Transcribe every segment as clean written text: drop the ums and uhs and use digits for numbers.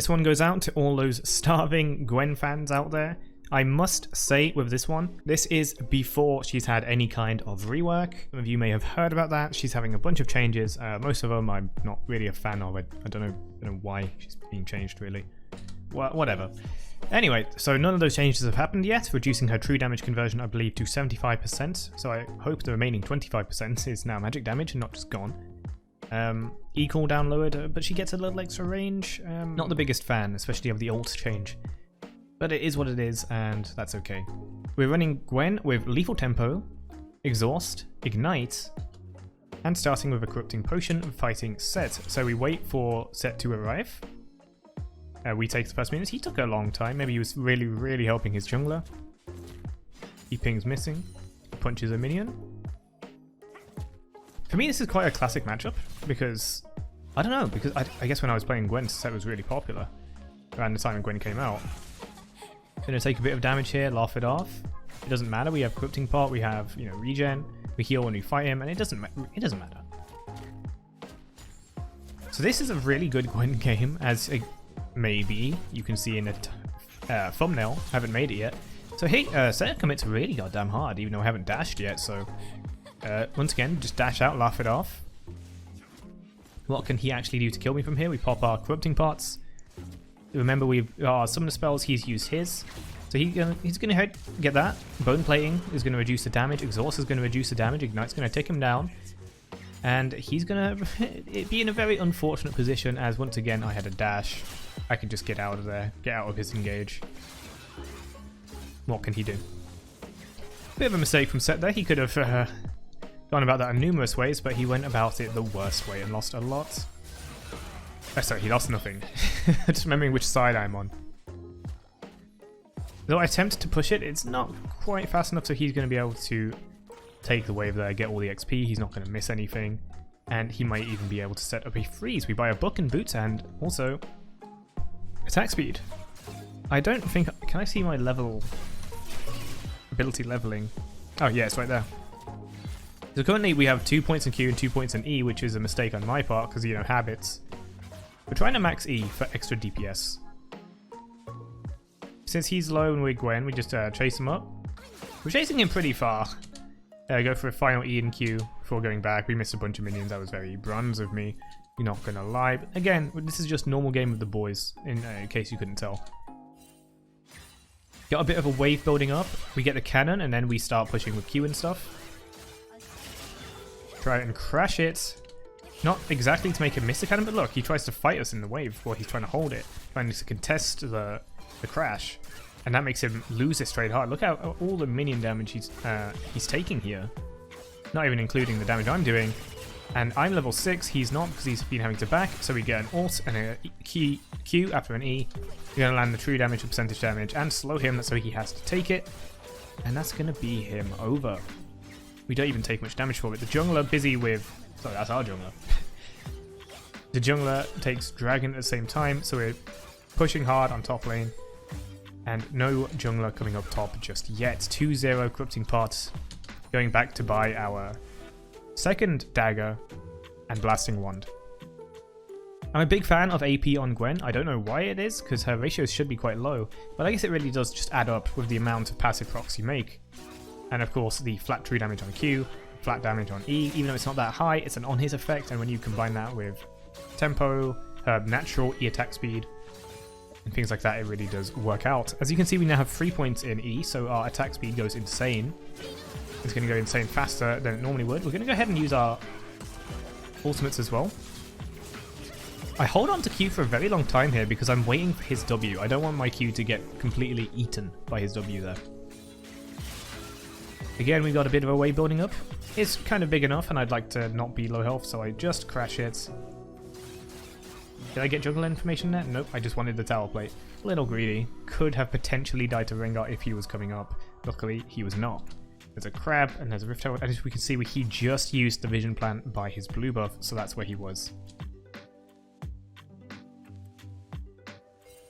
This one goes out to all those starving Gwen fans out there. I must say with this one, this is before she's had any kind of rework. Some of you may have heard about that. She's having a bunch of changes. Most of them I'm not really a fan of. I don't know why she's being changed really. Whatever. Anyway, so none of those changes have happened yet, reducing her true damage conversion, I believe, to 75%. So I hope the remaining 25% is now magic damage and not just gone. E cooldown lowered, but she gets a little extra range. Not the biggest fan, especially of the ult change. But it is what it is, and that's okay. We're running Gwen with Lethal Tempo, Exhaust, Ignite, and starting with a Corrupting Potion, fighting Sett. So we wait for Sett to arrive. We take the first minutes. He took a long time. Maybe he was really, really helping his jungler. He pings missing. Punches a minion. For me, this is quite a classic matchup because, I don't know, because I guess when I was playing Gwen, Sett was really popular around the time when Gwen came out. Gonna take a bit of damage here, laugh it off. It doesn't matter. We have Corrupting Part, we have, you know, regen, we heal when we fight him, and it doesn't matter. So this is a really good Gwen game, as maybe you can see in the thumbnail. I haven't made it yet. So hey, Sett commits really goddamn hard, even though I haven't dashed yet. So once again, just dash out, laugh it off. What can he actually do to kill me from here? We pop our Corrupting Parts. Remember, we've some of the spells he's used his, so he's gonna get that. Bone Plating is gonna reduce the damage. Exhaust is gonna reduce the damage. Ignite's gonna take him down, and he's gonna be in a very unfortunate position. As once again, I had a dash. I can just get out of there, get out of his engage. What can he do? Bit of a mistake from Sett there. He could have gone about that in numerous ways, but he went about it the worst way and lost a lot. Oh, sorry, he lost nothing. Just remembering which side I'm on. Though I attempt to push it, it's not quite fast enough, so he's going to be able to take the wave there, get all the XP. He's not going to miss anything. And he might even be able to set up a freeze. We buy a book and boots and also attack speed. I don't think... Can I see my level... ability leveling? Oh yeah, it's right there. So currently we have 2 points in Q and 2 points in E, which is a mistake on my part because, you know, habits. We're trying to max E for extra DPS. Since he's low and we're Gwen, we just chase him up. We're chasing him pretty far. Go for a final E and Q before going back. We missed a bunch of minions. That was very bronze of me. You're not gonna lie. But again, this is just normal game with the boys, in case you couldn't tell. Got a bit of a wave building up. We get the cannon and then we start pushing with Q and stuff. Try and crash it. Not exactly to make him miss the cannon, but look, he tries to fight us in the wave while he's trying to hold it, trying to contest the crash, and that makes him lose it straight hard. Look at all the minion damage he's taking here, not even including the damage I'm doing. And I'm level 6, he's not, because he's been having to back, so we get an alt and a Q after an E. We're going to land the true damage, the percentage damage, and slow him so he has to take it, and that's going to be him over. We don't even take much damage for it. The jungler busy with... Sorry, that's our jungler. The jungler takes dragon at the same time, so we're pushing hard on top lane. And no jungler coming up top just yet. 2-0 Corrupting Parts. Going back to buy our second dagger and blasting wand. I'm a big fan of AP on Gwen. I don't know why it is, because her ratios should be quite low. But I guess it really does just add up with the amount of passive procs you make. And of course, the flat true damage on Q. Flat damage on E, even though it's not that high, it's an on-hit effect, and when you combine that with tempo, natural E attack speed, and things like that, it really does work out. As you can see, we now have 3 points in E, so our attack speed goes insane. It's going to go insane faster than it normally would. We're going to go ahead and use our ultimates as well. I hold on to Q for a very long time here because I'm waiting for his W. I don't want my Q to get completely eaten by his W there. Again, we've got a bit of a wave building up. It's kind of big enough, and I'd like to not be low health, so I just crash it. Did I get jungle information there? Nope, I just wanted the tower plate. A little greedy. Could have potentially died to Rengar if he was coming up. Luckily, he was not. There's a crab, and there's a rift tower. As we can see, he just used the vision plant by his blue buff, so that's where he was.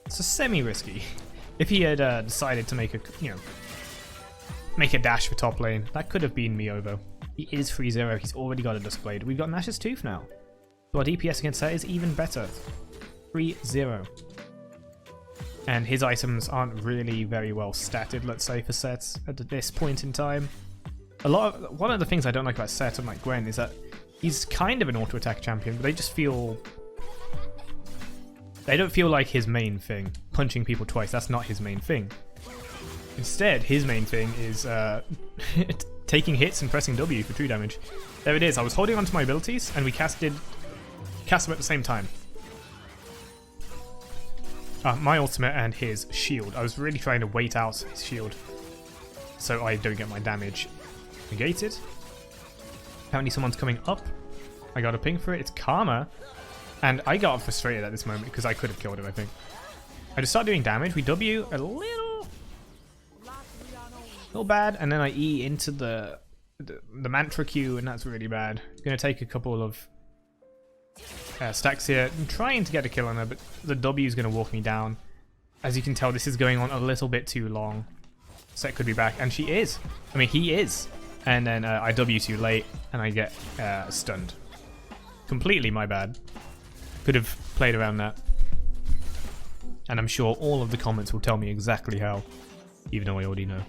So semi-risky. If he had decided to make a, make a dash for top lane, that could have been me over. He is 3-0, he's already got a Dusk Blade. We've got Nash's Tooth now. So our DPS against that is even better. 3-0. and his items aren't really very well statted, let's say, for Sett at this point in time. One of the things I don't like about Sett, unlike Gwen, is that he's kind of an auto-attack champion, but they don't feel like his main thing. Punching people twice, that's not his main thing. Instead, his main thing is taking hits and pressing W for true damage. There it is, I was holding onto my abilities, and we cast them at the same time. My ultimate and his shield. I was really trying to wait out his shield so I don't get my damage negated. Apparently someone's coming up. I got a ping for it. It's Karma. And I got frustrated at this moment because I could have killed him, I think. I just start doing damage. We W a little bad, and then I E into the mantra Q, and that's really bad. Gonna take a couple of stacks here. I'm trying to get a kill on her, but the W is going to walk me down. As you can tell, this is going on a little bit too long. Sett could be back, and she is. I mean, he is. And then I W too late, and I get stunned. Completely my bad. Could have played around that. And I'm sure all of the comments will tell me exactly how, even though I already know.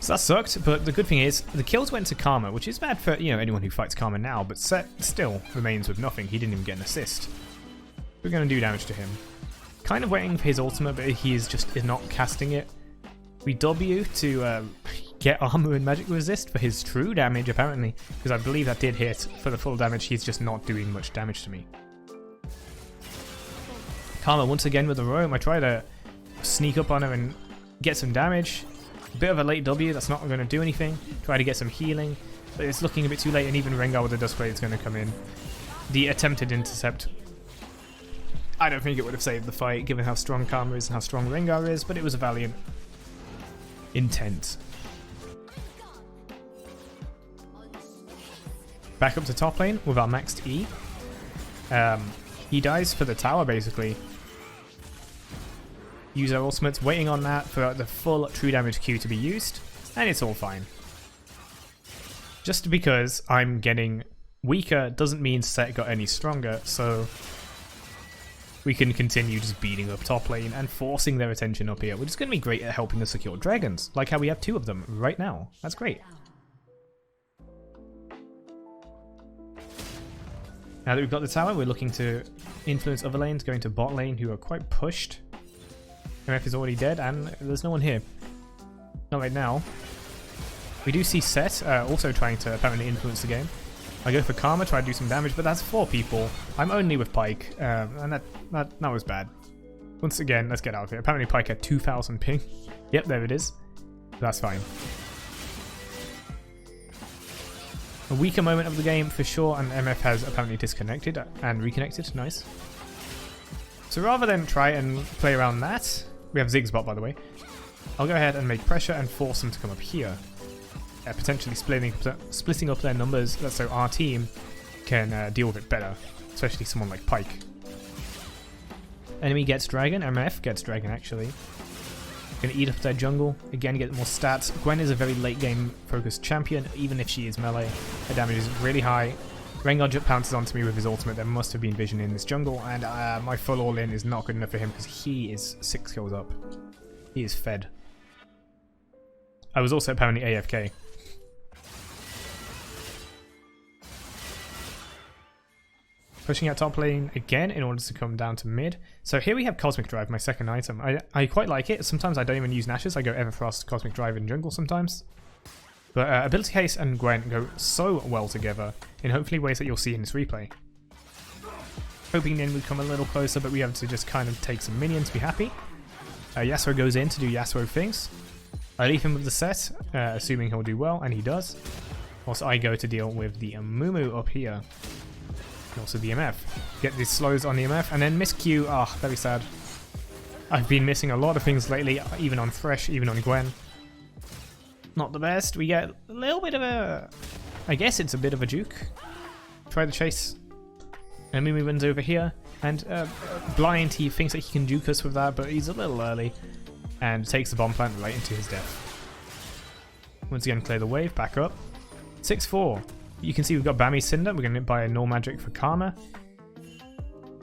So that sucked, but the good thing is, the kills went to Karma, which is bad for, anyone who fights Karma now, but Sett still remains with nothing. He didn't even get an assist. We're going to do damage to him. Kind of waiting for his ultimate, but he is not casting it. We W to get armor and magic resist for his true damage, apparently, because I believe that did hit for the full damage. He's just not doing much damage to me. Karma once again with the roam. I try to sneak up on her and get some damage. Bit of a late W, that's not going to do anything. Try to get some healing, but it's looking a bit too late, and even Rengar with the Duskblade is going to come in. The attempted intercept, I don't think it would have saved the fight, given how strong Karma is and how strong Rengar is, but it was a valiant intent. Back up to top lane with our maxed E. He dies for the tower, basically. Use our ultimates, waiting on that for the full true damage Q to be used, and it's all fine. Just because I'm getting weaker doesn't mean Sett got any stronger, so we can continue just beating up top lane and forcing their attention up here, which is going to be great at helping us secure dragons, like how we have 2 of them right now. That's great. Now that we've got the tower, we're looking to influence other lanes, going to bot lane, who are quite pushed. MF is already dead, and there's no one here. Not right now. We do see Sett also trying to apparently influence the game. I go for Karma, try to do some damage, but that's 4 people. I'm only with Pyke, and that was bad. Once again, let's get out of here. Apparently Pyke had 2000 ping. Yep, there it is. That's fine. A weaker moment of the game for sure, and MF has apparently disconnected and reconnected. Nice. So rather than try and play around that, we have Ziggs bot, by the way. I'll go ahead and make pressure and force them to come up here. Potentially splitting up their numbers so our team can deal with it better. Especially someone like Pyke. Enemy gets dragon, MF gets dragon actually. Gonna eat up their jungle, again get more stats. Gwen is a very late game focused champion, even if she is melee. Her damage is really high. Rengar just pounces onto me with his ultimate. There must have been vision in this jungle, and my full all-in is not good enough for him because he is 6 kills up. He is fed. I was also apparently AFK. Pushing out top lane again in order to come down to mid. So here we have Cosmic Drive, my second item. I quite like it. Sometimes I don't even use Nashes. I go Everfrost, Cosmic Drive in jungle sometimes. But Ability Haste and Gwen go so well together in hopefully ways that you'll see in this replay. Hoping then we come a little closer, but we have to just kind of take some minions to be happy. Yasuo goes in to do Yasuo things. I leave him with the Sett, assuming he'll do well, and he does. Also, I go to deal with the Amumu up here. And also the MF. Get these slows on the MF, and then miss Q. Ah, very sad. I've been missing a lot of things lately, even on Thresh, even on Gwen. Not the best. We get a little bit of a... I guess it's a bit of a juke. Try the chase. And Mumu runs over here. And blind, he thinks that he can juke us with that, but he's a little early. And takes the bomb plant right into his death. Once again, clear the wave. Back up. 6-4. You can see we've got Bami's Cinder. We're going to buy a null magic for Karma.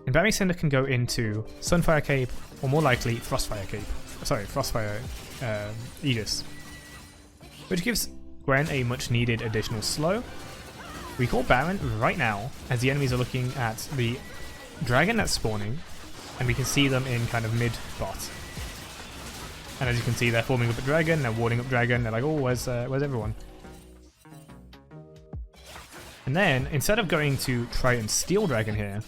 And Barry Cinder can go into Sunfire Cape, or more likely Frostfire Cape. Sorry, Frostfire Aegis. Which gives Gwen a much needed additional slow. We call Baron right now, as the enemies are looking at the dragon that's spawning, and we can see them in kind of mid-bot. And as you can see, they're forming up a dragon, they're warding up dragon, they're like, oh, where's everyone? And then, instead of going to try and steal dragon here,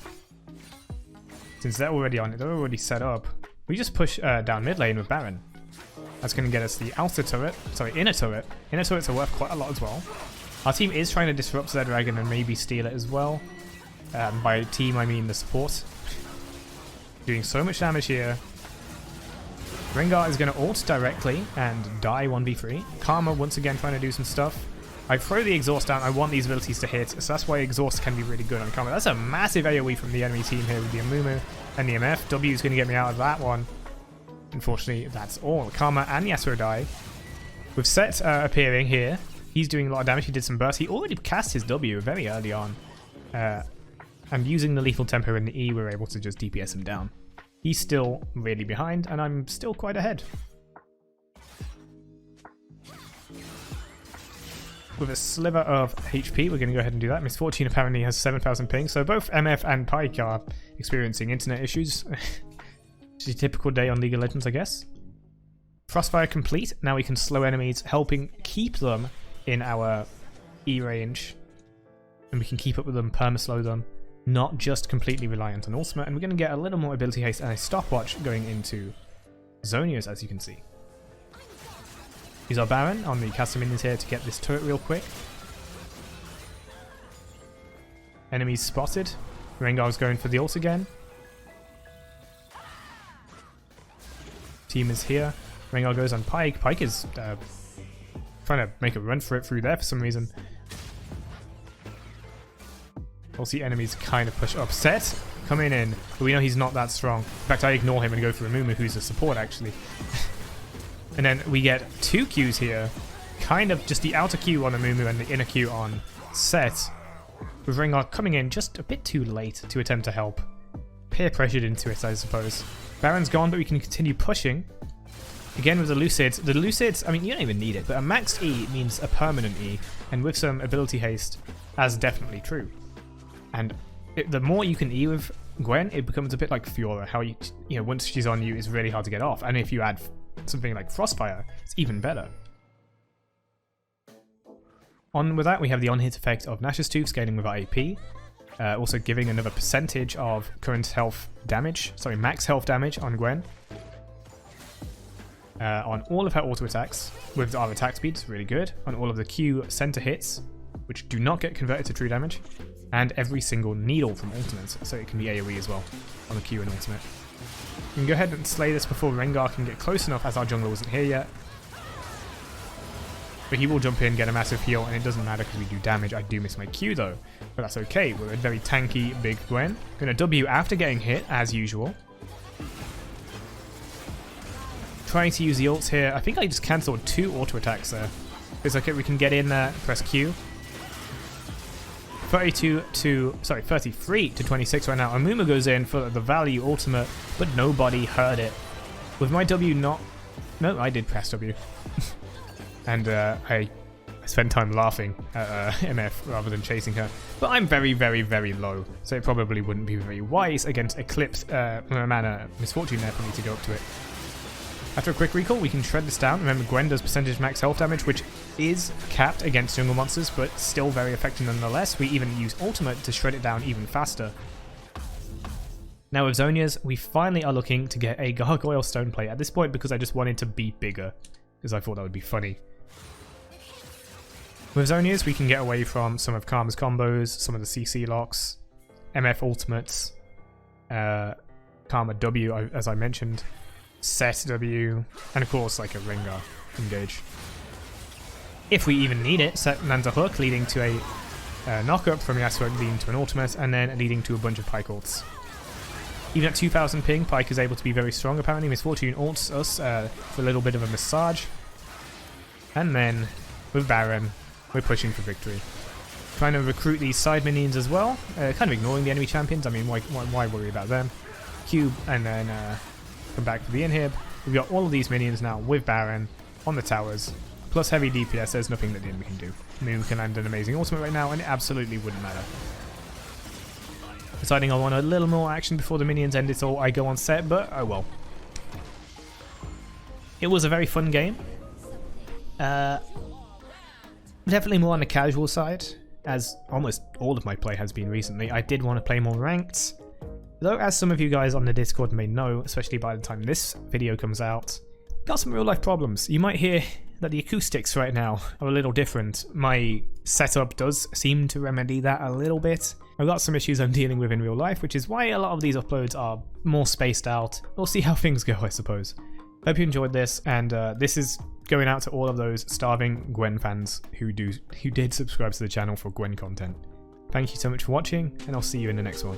since they're already on it, they're already set up, we just push down mid lane with Baron. That's going to get us the outer turret, sorry, inner turret. Inner turrets are worth quite a lot as well. Our team is trying to disrupt their dragon and maybe steal it as well. By team, I mean the support. Doing so much damage here. Rengar is going to ult directly and die 1v3. Karma once again trying to do some stuff. I throw the exhaust down. I want these abilities to hit, so that's why exhaust can be really good on Karma. That's a massive AoE from the enemy team here with the Amumu and the MF. W is going to get me out of that one. Unfortunately, that's all. Karma and Yasuo die. With Sett appearing here, he's doing a lot of damage. He did some burst. He already cast his W very early on. And using the lethal tempo and the E, we're able to just DPS him down. He's still really behind, and I'm still quite ahead. With a sliver of HP, we're going to go ahead and do that. Misfortune apparently has 7,000 ping, so both MF and Pyke are experiencing internet issues. It's a typical day on League of Legends, I guess. Frostfire complete. Now we can slow enemies, helping keep them in our E range. And we can keep up with them, perma-slow them, not just completely reliant on ultimate. And we're going to get a little more ability haste and a stopwatch going into Zhonia's, as you can see. Use our Baron on the caster minions here to get this turret real quick. Enemies spotted. Rengar's going for the ult again. Team is here. Rengar goes on Pyke. Pyke is trying to make a run for it through there for some reason. We'll see enemies kind of push up. Sett coming in, but we know he's not that strong. In fact, I ignore him and go for Amumu, who's a support actually. And then we get two Qs here. Kind of just the outer Q on Amumu and the inner Q on Sett. With Rengar coming in just a bit too late to attempt to help. Peer pressured into it, I suppose. Baron's gone, but we can continue pushing. Again with the Lucids. The Lucids, I mean, you don't even need it, but a maxed E means a permanent E. And with some ability haste, that's definitely true. And the more you can E with Gwen, it becomes a bit like Fiora. How you know, once she's on you, it's really hard to get off. And if you add something like Frostfire, it's even better. On with that, we have the on-hit effect of Nash's Tooth scaling with our AP. Also giving another percentage of current health damage, sorry, max health damage on Gwen. On all of her auto attacks, with our attack speed, it's really good. On all of the Q center hits, which do not get converted to true damage. And every single needle from ultimates, so it can be AoE as well on the Q and ultimate. We can go ahead and slay this before Rengar can get close enough, as our jungler wasn't here yet. But he will jump in, get a massive heal, and it doesn't matter because we do damage. I do miss my Q though, but that's okay. We're a very tanky big Gwen. Gonna W after getting hit, as usual. Trying to use the ults here. I think I just cancelled 2 auto attacks there. It's okay, we can get in there, press Q. 33 to 26 right now. Amumu goes in for the value ultimate, but nobody heard it. With my W not... No, I did press W. And I spent time laughing at MF rather than chasing her. But I'm very, very, very low, so it probably wouldn't be very wise against Eclipse mana Misfortune there for me to go up to it. After a quick recall, we can shred this down. Remember, Gwen does percentage max health damage, which is capped against jungle monsters, but still very effective nonetheless. We even use ultimate to shred it down even faster. Now with Zhonia's, we finally are looking to get a Gargoyle Stone plate at this point because I just wanted to be bigger, because I thought that would be funny. With Zhonia's, we can get away from some of Karma's combos, some of the CC locks, MF ultimates, Karma W, as I mentioned, Sett W, and of course like a Rengar engage. If we even need it, Sett lands a hook leading to a knock-up from Yasuo leading to an ultimate, and then leading to a bunch of Pyke ults. Even at 2000 ping, Pyke is able to be very strong apparently. Misfortune ults us for a little bit of a massage. And then, with Baron, we're pushing for victory. Trying to recruit these side minions as well, kind of ignoring the enemy champions. I mean, why worry about them? Cube, and then come back for the inhib. We've got all of these minions now with Baron on the towers, plus heavy DPS. There's nothing that the enemy can do. I mean, we can land an amazing ultimate right now, and it absolutely wouldn't matter. Deciding I want a little more action before the minions end it all, I go on Sett, but oh well. It was a very fun game. Definitely more on the casual side, as almost all of my play has been recently. I did want to play more ranked, though as some of you guys on the Discord may know, especially by the time this video comes out, got some real life problems. You might hear that the acoustics right now are a little different. My setup does seem to remedy that a little bit. I've got some issues I'm dealing with in real life, which is why a lot of these uploads are more spaced out. We'll see how things go, I suppose. Hope you enjoyed this, and this is going out to all of those starving Gwen fans who did subscribe to the channel for Gwen content. Thank you so much for watching, and I'll see you in the next one.